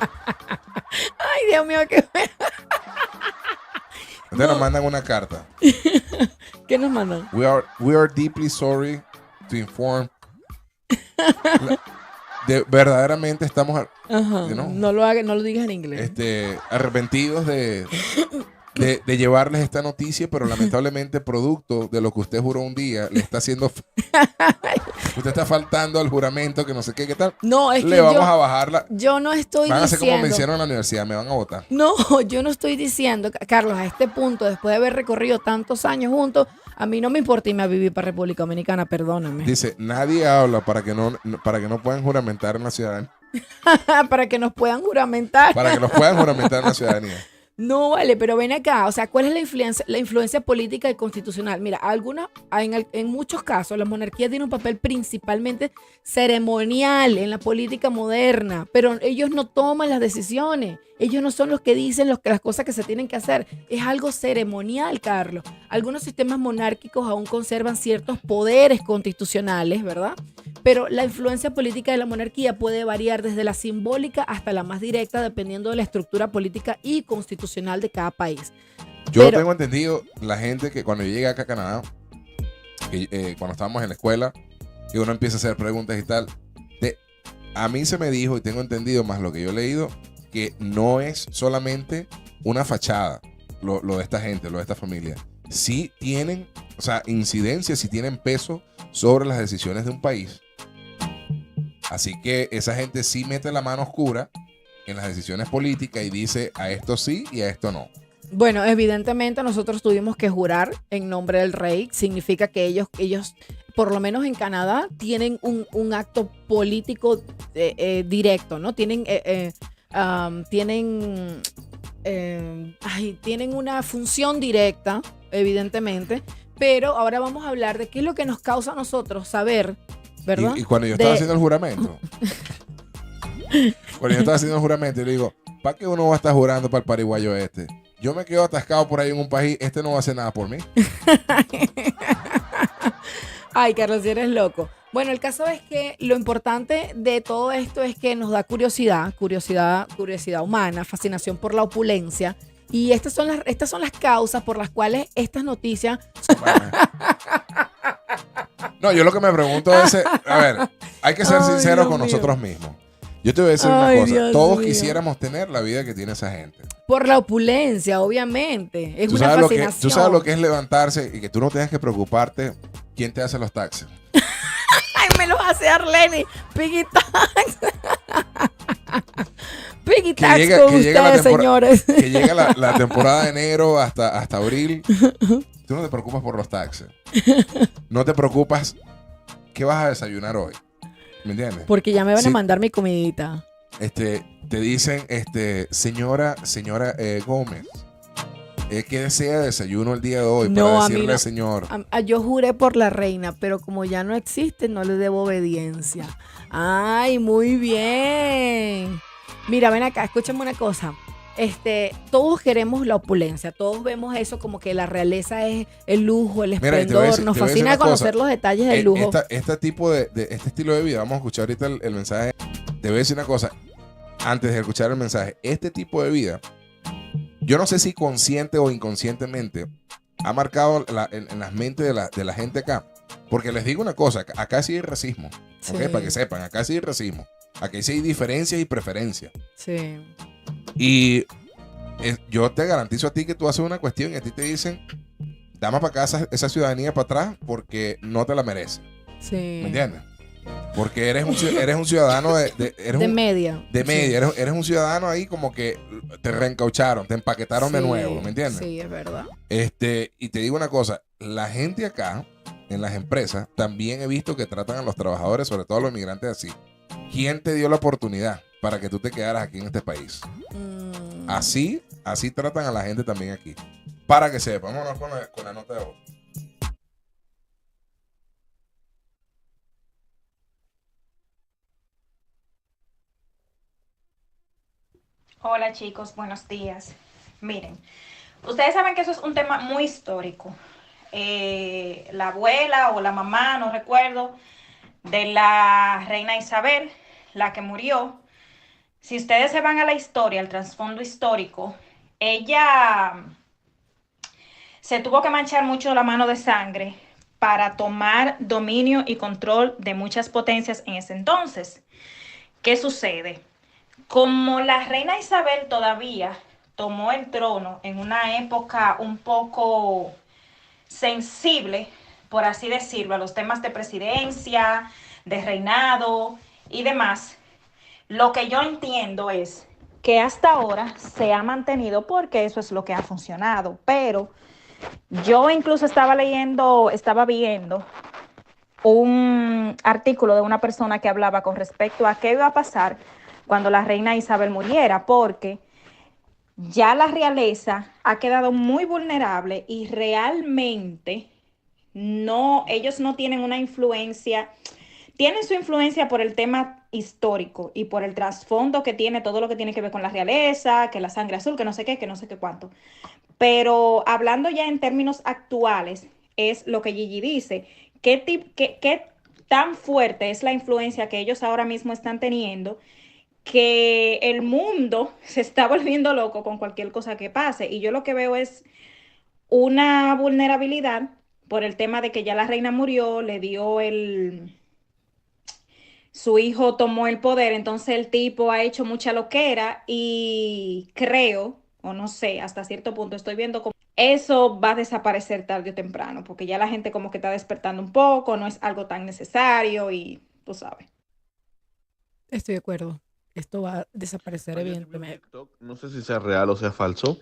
Ay, Dios mío, qué Entonces nos mandan una carta. ¿Qué nos mandan? We are deeply sorry to inform. Verdaderamente estamos Ajá. you know, No lo digas en inglés. arrepentidos de llevarles esta noticia, pero lamentablemente producto de lo que usted juró un día, le está haciendo... usted está faltando al juramento, que no sé qué tal. No, es Le que vamos a bajarla. yo no estoy Van a hacer como me diciendo. hicieron en la universidad, me van a votar. No, yo no estoy diciendo, Carlos, a este punto, después de haber recorrido tantos años juntos, a mí no me importa irme a vivir para República Dominicana, perdóname. Dice, nadie habla para que no puedan juramentar en la ciudadanía. Para que nos puedan juramentar. Para que los puedan juramentar en la ciudadanía. No, vale, pero ven acá, o sea, ¿cuál es la influencia política y constitucional? Mira, en muchos casos la monarquía tiene un papel principalmente ceremonial en la política moderna, pero ellos no toman las decisiones, ellos no son los que dicen las cosas que se tienen que hacer, es algo ceremonial, Carlos. Algunos sistemas monárquicos aún conservan ciertos poderes constitucionales, ¿verdad? Pero la influencia política de la monarquía puede variar desde la simbólica hasta la más directa, dependiendo de la estructura política y constitucional de cada país. Yo Pero- tengo entendido, la gente que cuando yo llegué acá a Canadá, cuando estábamos en la escuela, y uno empieza a hacer preguntas y tal, a mí se me dijo, y tengo entendido más lo que yo he leído, que no es solamente una fachada lo de esta gente, lo de esta familia. Sí tienen, o sea, incidencia, sí tienen peso sobre las decisiones de un país. Así que esa gente sí mete la mano oscura en las decisiones políticas y dice a esto sí y a esto no. Bueno, evidentemente nosotros tuvimos que jurar en nombre del rey. Significa que ellos por lo menos en Canadá, tienen un acto político directo, ¿no? Tienen tienen una función directa, evidentemente, pero ahora vamos a hablar de qué es lo que nos causa a nosotros saber, ¿verdad? Y cuando yo estaba haciendo el juramento, yo le digo, ¿para qué uno va a estar jurando para el pariguayo este? Yo me quedo atascado por ahí en un país, este no va a hacer nada por mí. Ay, Carlos, si eres loco. Bueno, el caso es que lo importante de todo esto es que nos da curiosidad humana, fascinación por la opulencia. Y estas son las causas por las cuales estas noticias... No, yo lo que me pregunto es, a ver, hay que ser sinceros con nosotros mismos. Yo te voy a decir una cosa, Dios todos mío. quisiéramos tener la vida que tiene esa gente. Por la opulencia, obviamente. Es ¿Tú una sabes fascinación. tú sabes lo que es levantarse y que tú no tengas que preocuparte quién te hace los taxes? Ay, me los hace Arleni. Piggy Tax. Piggy Tax con ustedes, señores. Que llega la temporada de enero hasta abril. Tú no te preocupas por los taxes. No te preocupas qué vas a desayunar hoy. ¿Me entiendes? Porque ya me van a mandar mi comidita. Te dicen, señora Gómez, ¿qué desea de desayuno el día de hoy? No, para decirle, señor. Yo juré por la reina, pero como ya no existe, no le debo obediencia. Ay, muy bien. Mira, ven acá, escúchame una cosa. Todos queremos la opulencia, todos vemos eso como que la realeza es el lujo, el esplendor. Nos fascina conocer los detalles del lujo. Este estilo de vida, vamos a escuchar ahorita el mensaje. Te voy a decir una cosa, antes de escuchar el mensaje, este tipo de vida, yo no sé si consciente o inconscientemente ha marcado en las mentes de la gente acá. Porque les digo una cosa, acá sí hay racismo, sí. ¿Okay? Para que sepan, acá sí hay racismo. Aquí sí hay diferencias y preferencias. Sí. Y yo te garantizo a ti que tú haces una cuestión y a ti te dicen, dame para acá esa ciudadanía para atrás porque no te la mereces. Sí. ¿Me entiendes? Porque eres un ciudadano de media. De media. Sí. Eres un ciudadano ahí como que te reencaucharon, te empaquetaron de nuevo. ¿Me entiendes? Sí, es verdad. Y te digo una cosa, la gente acá, en las empresas, también he visto que tratan a los trabajadores, sobre todo a los inmigrantes, así. ¿Quién te dio la oportunidad para que tú te quedaras aquí en este país? Así tratan a la gente también aquí. Para que sepa, vámonos con la nota de voz. Hola chicos, buenos días. Miren, ustedes saben que eso es un tema muy histórico. La abuela o la mamá, no recuerdo, de la reina Isabel, la que murió. Si ustedes se van a la historia, al trasfondo histórico, ella se tuvo que manchar mucho la mano de sangre para tomar dominio y control de muchas potencias en ese entonces. ¿Qué sucede? Como la reina Isabel todavía tomó el trono en una época un poco sensible, por así decirlo, a los temas de presidencia, de reinado y demás, lo que yo entiendo es que hasta ahora se ha mantenido porque eso es lo que ha funcionado, pero yo incluso estaba viendo un artículo de una persona que hablaba con respecto a qué iba a pasar cuando la reina Isabel muriera, porque ya la realeza ha quedado muy vulnerable y realmente ellos no tienen una influencia, tienen su influencia por el tema histórico y por el trasfondo que tiene todo lo que tiene que ver con la realeza, que la sangre azul, que no sé qué cuánto. Pero hablando ya en términos actuales, es lo que Gigi dice, qué tan fuerte es la influencia que ellos ahora mismo están teniendo, que el mundo se está volviendo loco con cualquier cosa que pase. Y yo lo que veo es una vulnerabilidad por el tema de que ya la reina murió, su hijo tomó el poder, entonces el tipo ha hecho mucha loquera y creo, o no sé, hasta cierto punto estoy viendo como eso va a desaparecer tarde o temprano, porque ya la gente como que está despertando un poco, no es algo tan necesario y tú sabes. Estoy de acuerdo. Esto va a desaparecer evidentemente. TikTok, no sé si sea real o sea falso,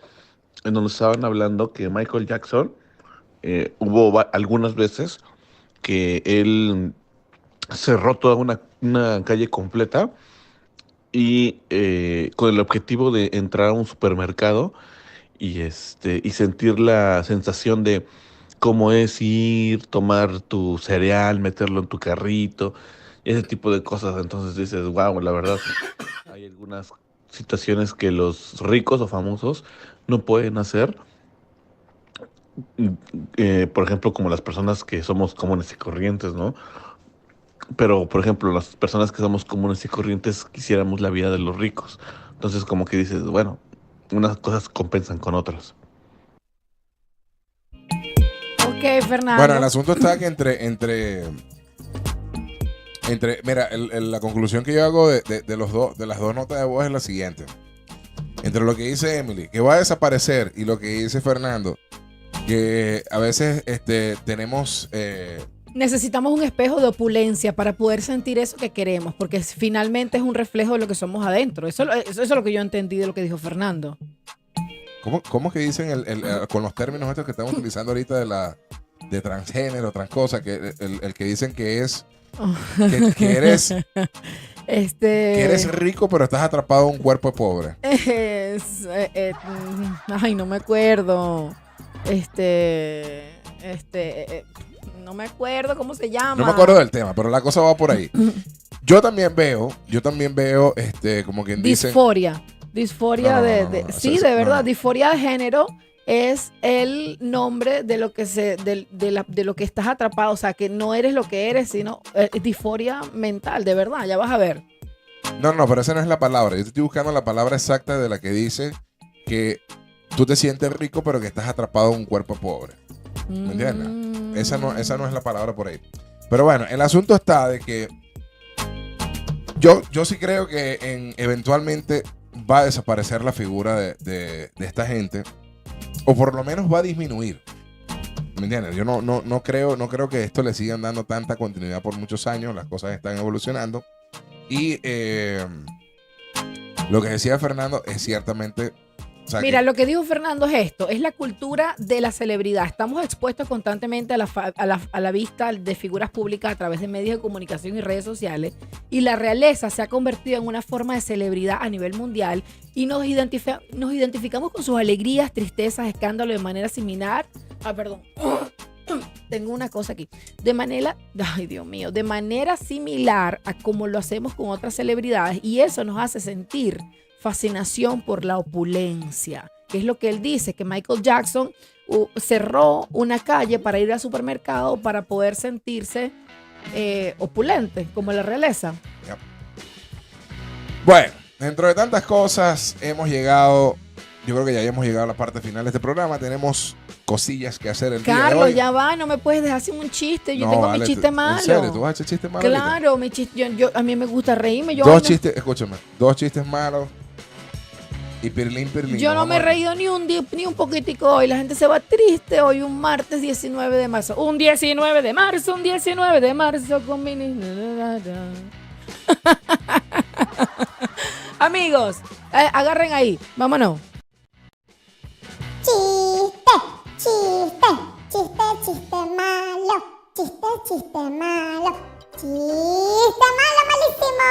en donde estaban hablando que Michael Jackson hubo algunas veces que él cerró toda una calle completa y con el objetivo de entrar a un supermercado y sentir la sensación de cómo es ir, tomar tu cereal, meterlo en tu carrito, ese tipo de cosas. Entonces dices, wow, la verdad, hay algunas situaciones que los ricos o famosos no pueden hacer. Por ejemplo, como las personas que somos comunes y corrientes, ¿no? Pero, por ejemplo, las personas que somos comunes y corrientes quisiéramos la vida de los ricos. Entonces, como que dices, bueno, unas cosas compensan con otras. Ok, Fernando. Bueno, el asunto está que mira, la conclusión que yo hago de los dos, de las dos notas de voz es la siguiente. Entre lo que dice Emily, que va a desaparecer, y lo que dice Fernando, que a veces tenemos... Necesitamos un espejo de opulencia para poder sentir eso que queremos, porque finalmente es un reflejo de lo que somos adentro. Eso es lo que yo entendí de lo que dijo Fernando. ¿Cómo que dicen con los términos estos que estamos utilizando ahorita de transgénero, trans cosa, que el que dicen que es que eres que eres rico pero estás atrapado en un cuerpo pobre? Ay, no me acuerdo. No me acuerdo cómo se llama. No me acuerdo del tema, pero la cosa va por ahí. Yo también veo, como quien dice... Disforia No, de no, sí, eso- de verdad, no. disforia de género es el nombre de lo que de lo que estás atrapado, o sea, que no eres lo que eres, sino disforia mental, de verdad, ya vas a ver. No, pero esa no es la palabra. Yo estoy buscando la palabra exacta de la que dice que tú te sientes rico pero que estás atrapado en un cuerpo pobre. ¿Me entiendes? Esa no es la palabra por ahí. Pero bueno, el asunto está de que yo sí creo que eventualmente va a desaparecer la figura de esta gente, o por lo menos va a disminuir. ¿Me entiendes? Yo no creo que esto le sigan dando tanta continuidad por muchos años. Las cosas están evolucionando. Y lo que decía Fernando es ciertamente... o sea, Mira, que- lo que dijo Fernando es esto, es la cultura de la celebridad. Estamos expuestos constantemente a la vista de figuras públicas a través de medios de comunicación y redes sociales, y la realeza se ha convertido en una forma de celebridad a nivel mundial, y nos identificamos con sus alegrías, tristezas, escándalos de manera similar. Perdón. Tengo una cosa aquí. Ay, Dios mío, de manera similar a como lo hacemos con otras celebridades, y eso nos hace sentir fascinación por la opulencia, que es lo que él dice, que Michael Jackson cerró una calle para ir al supermercado para poder sentirse opulente, como la realeza. Bueno, dentro de tantas cosas hemos llegado, yo creo que ya hemos llegado a la parte final de este programa. Tenemos cosillas que hacer el día de Carlos, hoy. ya va, no me puedes dejar sin un chiste. Yo No, tengo vale, mi chiste ¿en malo. serio? ¿Tú vas a echar chiste malo ahorita? Claro, mi chiste, a mí me gusta reírme. Dos chistes, escúchame, dos chistes malos y pirlín. Yo no me he reído ni un poquitico hoy. La gente se va triste hoy, un martes 19 de marzo. Un 19 de marzo con mi... Amigos, agarren ahí. Vámonos. Chiste malo. Chiste malo. Chiste malo, malísimo.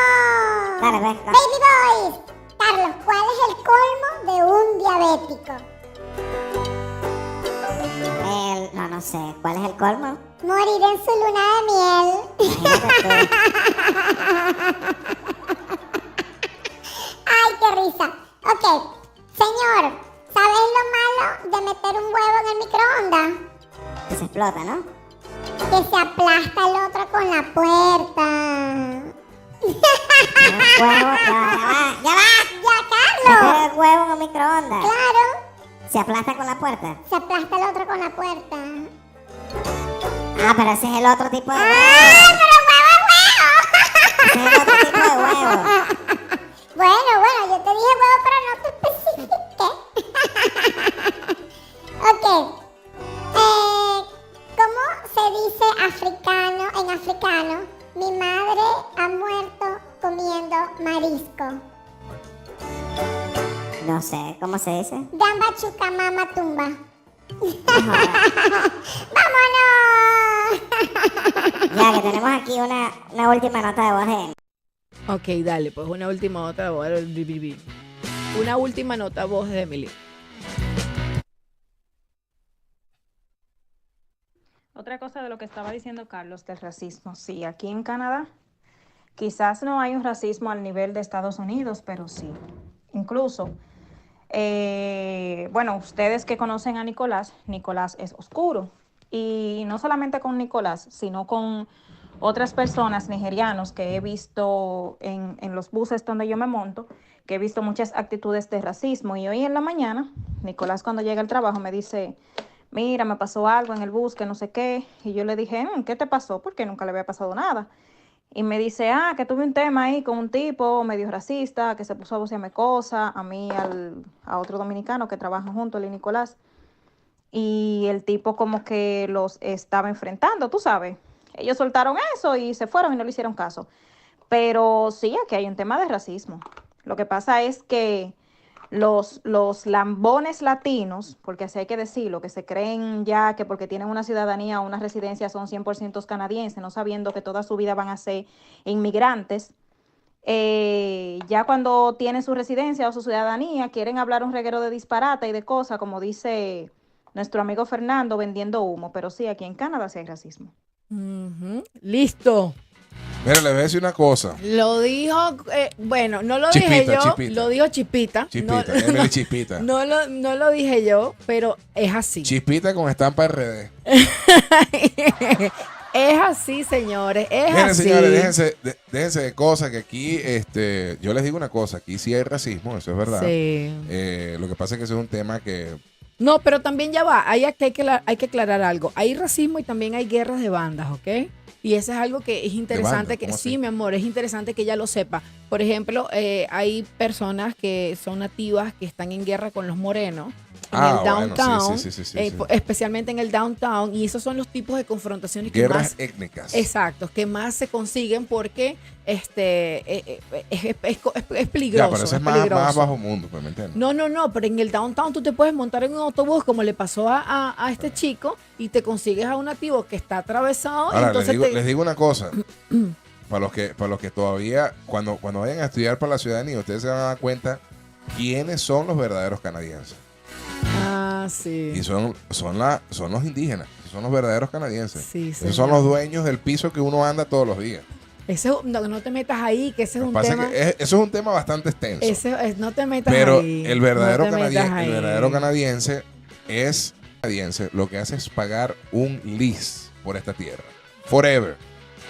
Dale, pues. Baby boys. Carlos, ¿cuál es el colmo de un diabético? No sé. ¿Cuál es el colmo? Morir en su luna de miel. Imagínate tú. Ay, qué risa. Ok, señor, ¿sabes lo malo de meter un huevo en el microondas? Que se explota, ¿no? Que se aplasta el otro con la puerta. Huevo, ya va. ¡Ya, Carlos! El huevo en un microondas. claro, Se aplasta con la puerta. se aplasta el otro con la puerta. Ah, pero ese es el otro tipo de huevo. ¡Ay, pero Ese es el otro tipo de huevo. huevo! Bueno, yo te dije huevo, pero no te especifiqué. Ok. ¿Cómo se dice africano en africano? Mi madre ha muerto comiendo marisco. No sé, ¿cómo se dice? Gamba chuca mama tumba. ¡Vámonos! Ya que tenemos aquí una última nota de voz de Ok, dale, pues una última nota voz. Una última nota voz de Emily. Otra cosa de lo que estaba diciendo Carlos del racismo. Sí, aquí en Canadá quizás no hay un racismo al nivel de Estados Unidos, pero sí. Incluso, bueno, ustedes que conocen a Nicolás, Nicolás es oscuro. Y no solamente con Nicolás, sino con otras personas nigerianos que he visto en los buses donde yo me monto, que he visto muchas actitudes de racismo. Y hoy en la mañana, Nicolás cuando llega al trabajo me dice, mira, me pasó algo en el bus, que no sé qué. Y yo le dije, ¿qué te pasó? Porque nunca le había pasado nada. Y me dice, que tuve un tema ahí con un tipo medio racista, que se puso a vocearme cosas, a mí, a otro dominicano que trabaja junto, él y Nicolás. Y el tipo como que los estaba enfrentando, tú sabes. Ellos soltaron eso y se fueron y no le hicieron caso. Pero sí, aquí hay un tema de racismo. Lo que pasa es que los lambones latinos, porque así hay que decirlo, que se creen ya que porque tienen una ciudadanía o una residencia son 100% canadienses, no sabiendo que toda su vida van a ser inmigrantes, ya cuando tienen su residencia o su ciudadanía, quieren hablar un reguero de disparate y de cosas, como dice nuestro amigo Fernando, vendiendo humo. Pero sí, aquí en Canadá sí hay racismo. Listo. Mira, le voy a decir una cosa. Lo dijo, bueno, no lo Chispita, dije yo, Chispita. lo dijo Chispita. Chispita, Emily Chispita. No lo dije yo, pero es así. Chispita con estampa RD. Es así, señores, es Miren, así. señores, déjense de cosas que aquí, yo les digo una cosa, aquí sí hay racismo, eso es verdad. Sí. Lo que pasa es que eso es un tema que... No, pero también ya va, hay que aclarar algo. Hay racismo y también hay guerras de bandas, ¿ok? Y eso es algo que es interesante, que sí, mi amor, es interesante que ella lo sepa. Por ejemplo, hay personas que son nativas que están en guerra con los morenos en el downtown, bueno, sí. especialmente en el downtown, y esos son los tipos de confrontaciones que Guerras más étnicas. exacto, que más se consiguen porque es peligroso. Ya, pero eso es más bajo mundo, pues, ¿me entiendes? No, pero en el downtown tú te puedes montar en un autobús como le pasó a este chico y te consigues a un nativo que está atravesado. Ahora, entonces les digo una cosa. Para los que todavía, cuando vayan a estudiar para la ciudadanía, ustedes se van a dar cuenta quiénes son los verdaderos canadienses. Sí. Y son los indígenas, son los verdaderos canadienses. Sí, esos son los dueños del piso que uno anda todos los días. No te metas ahí, que ese es un tema. Eso es un tema bastante extenso. No te metas pero ahí. el verdadero no canadiense es canadiense, lo que hace es pagar un lease por esta tierra. Forever.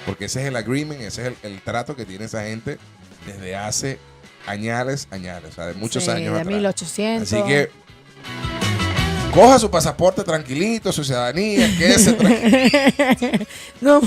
Porque ese es el agreement, ese es el trato que tiene esa gente desde hace añales, o sea, de muchos años de atrás. 1800. Así que coja su pasaporte tranquilito, su ciudadanía, quédese tranquilito. No.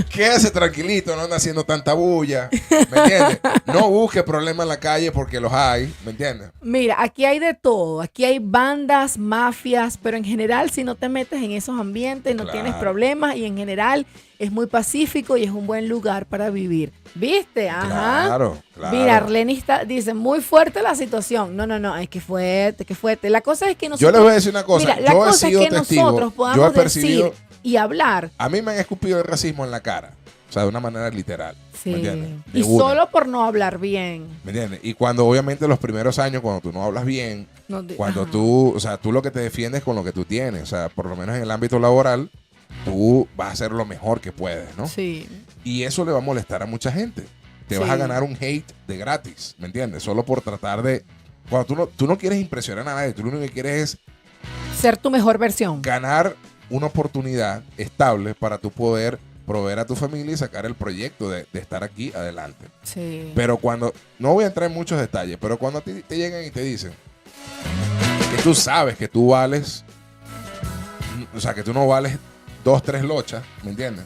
Quédese tranquilito, no anda haciendo tanta bulla, ¿me entiendes? No busque problemas en la calle porque los hay, ¿me entiendes? Mira, aquí hay de todo, aquí hay bandas, mafias, pero en general si no te metes en esos ambientes no tienes problemas y en general es muy pacífico y es un buen lugar para vivir. ¿Viste? Ajá. Claro. Mira, Arlene dice, muy fuerte la situación. No, es que fuerte. La cosa es que nosotros... Yo les voy a decir una cosa. Mira, la yo cosa he sido es que testigo, nosotros podamos decir y hablar. A mí me han escupido el racismo en la cara. O sea, de una manera literal. Sí. ¿Me entiendes? Y solo por no hablar bien. ¿Me entiendes? Y cuando obviamente los primeros años, cuando tú no hablas bien, cuando tú lo que te defiendes con lo que tú tienes, o sea, por lo menos en el ámbito laboral, tú vas a hacer lo mejor que puedes, ¿no? Sí. Y eso le va a molestar a mucha gente. Te vas a ganar un hate de gratis, ¿me entiendes? Solo por tratar de... Cuando tú no quieres impresionar a nadie, tú lo único que quieres es... ser tu mejor versión. Ganar una oportunidad estable para tú poder proveer a tu familia y sacar el proyecto de estar aquí adelante. Sí. Pero cuando... No voy a entrar en muchos detalles, pero cuando te llegan y te dicen que tú sabes que tú vales... O sea, que tú no vales 2, 3 lochas, ¿me entiendes?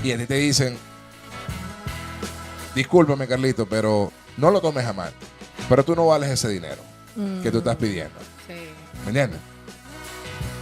Y a ti te dicen, discúlpame Carlito, pero no lo tomes a mal, pero tú no vales ese dinero que tú estás pidiendo. Sí. ¿Me entiendes?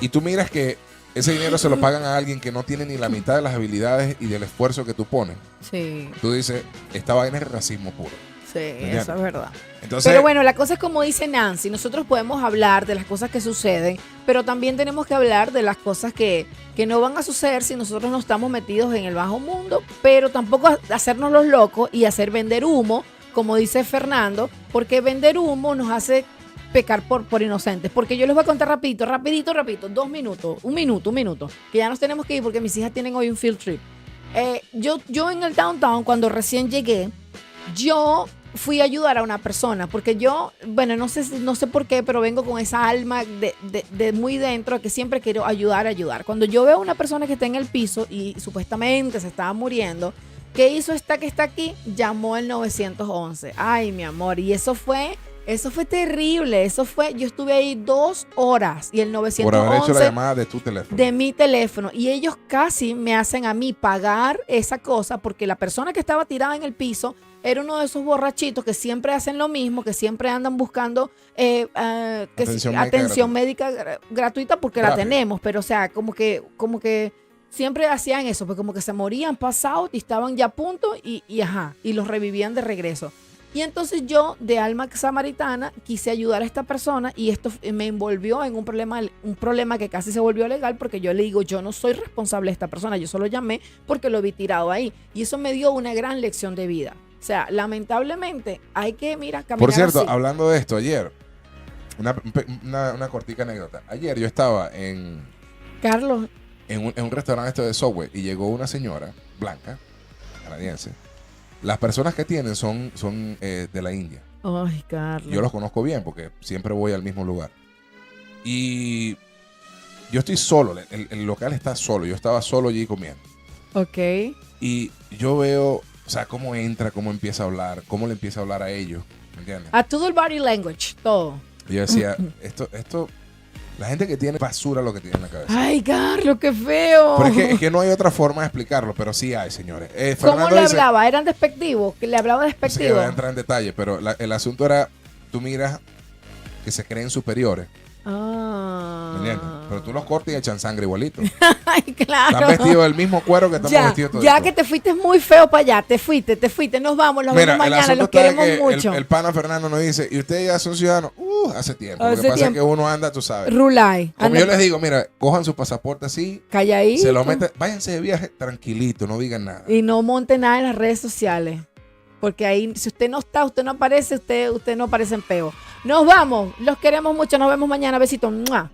Y tú miras que ese dinero se lo pagan a alguien que no tiene ni la mitad de las habilidades y del esfuerzo que tú pones. Sí. Tú dices, esta vaina es racismo puro. Sí, eso es verdad. Entonces, Entonces, Pero bueno, la cosa es como dice Nancy, nosotros podemos hablar de las cosas que suceden, pero también tenemos que hablar de las cosas que no van a suceder si nosotros no estamos metidos en el bajo mundo, pero tampoco hacernos los locos y hacer vender humo, como dice Fernando, porque vender humo nos hace pecar por inocentes. Porque yo les voy a contar rapidito, 2 minutos, un minuto, que ya nos tenemos que ir porque mis hijas tienen hoy un field trip. Yo en el downtown, cuando recién llegué, yo fui a ayudar a una persona, porque yo, bueno, no sé por qué, pero vengo con esa alma de muy dentro, que siempre quiero ayudar. Cuando yo veo a una persona que está en el piso y supuestamente se estaba muriendo, ¿qué hizo esta que está aquí? Llamó el 911. Ay, mi amor, y eso fue terrible. Yo estuve ahí 2 horas y el 911 por haber hecho la llamada de tu teléfono. de mi teléfono, y ellos casi me hacen a mí pagar esa cosa porque la persona que estaba tirada en el piso era uno de esos borrachitos que siempre hacen lo mismo, que siempre andan buscando atención médica gratuita porque la tenemos, pero o sea, como que siempre hacían eso, pues como que se morían pasados y estaban ya a punto y los revivían de regreso. Y entonces yo, de alma samaritana, quise ayudar a esta persona y esto me envolvió en un problema que casi se volvió legal, porque yo le digo, yo no soy responsable de esta persona, yo solo llamé porque lo vi tirado ahí. Y eso me dio una gran lección de vida. O sea, lamentablemente hay que, caminar Por cierto, así. hablando de esto, ayer, una cortica anécdota. Ayer yo estaba Carlos, en un restaurante de Subway y llegó una señora blanca, canadiense. Las personas que tienen son de la India. ay, Carlos. Yo los conozco bien porque siempre voy al mismo lugar. Y yo estoy solo, el local está solo. Yo estaba solo allí comiendo. Ok. Y yo veo, o sea, cómo entra, cómo empieza a hablar, cómo le empieza a hablar a ellos. ¿Me entiendes? A todo el body language, todo. Y yo decía, esto, la gente que tiene basura lo que tiene en la cabeza. Ay, Carlos, qué feo. Pero es que no hay otra forma de explicarlo, pero sí hay, señores. ¿Cómo Fernando le dice, hablaba? ¿Eran despectivos? ¿Que le hablaba no sé que despectivo? voy a entrar en detalle, pero el asunto era, tú miras que se creen superiores, Ah. ¿me entiendes? Pero tú los cortas y echan sangre igualito. Ay, claro. Están vestidos del mismo cuero que estamos vestidos todos. Ya que te fuiste muy feo para allá, te fuiste, nos vamos, los Mira, vemos el mañana, asunto los está queremos que mucho. el pana Fernando nos dice, ¿y ustedes ya son ciudadanos? Hace tiempo. Lo Hace que pasa tiempo. es que uno anda, tú sabes. Rulay. Como yo les digo, mira, cojan su pasaporte así, Calladito. se lo meten, váyanse de viaje tranquilito, no digan nada. Y no monte nada en las redes sociales. Porque ahí, si usted no está, usted no aparece, usted no aparece en peo. Nos vamos, los queremos mucho, nos vemos mañana. Besitos. ¡Mua!